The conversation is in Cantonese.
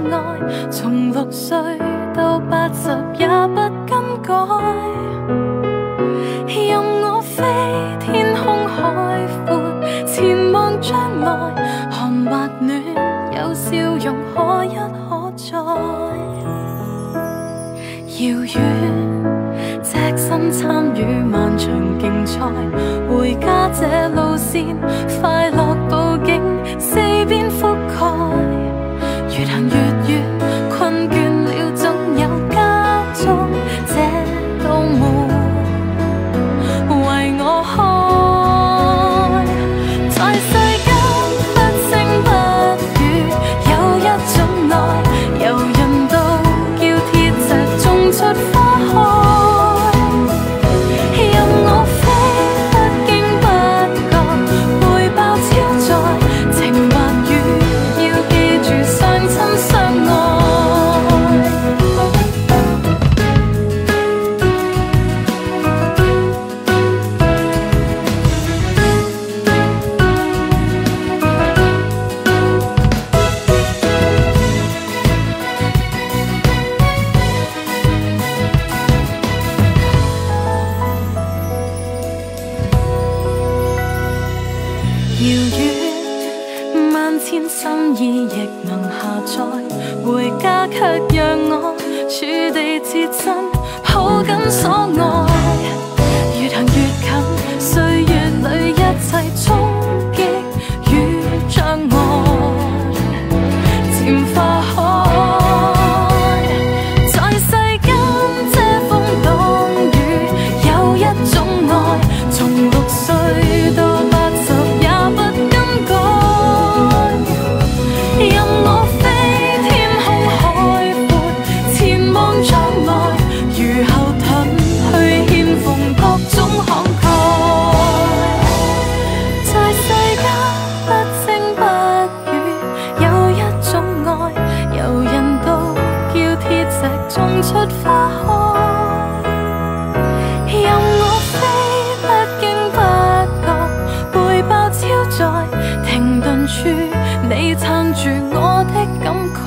愛，從6歲到80也不更改。任我飛，天空海闊，前望將來，寒或暖，有笑容可一可再。遙遠，隻身參與漫長競賽，回家這路線，快樂佈景四邊覆蓋。越行越遠，困倦了總有家中這道門為我開。在世間不聲不語，有一種愛，柔韌到叫鐵石種出花開。任我飛，不經不覺背包超載，情或雨，要記住相親相愛。遙遠，萬千心意亦能下載，回家卻讓我處地接真，抱緊所愛。越行越近，歲月裏一切衝擊與障礙，漸化開。在世間遮風擋雨，有一種愛，從6歲到80也不更改。任我飛，天空海闊，前望將來，如後盾去獻奉各種慷慨。在世間不聲不語，有一種愛，柔韌到叫鐵石種出花開。任我飛，不經不覺背包超載，停頓處你撐住我的感慨。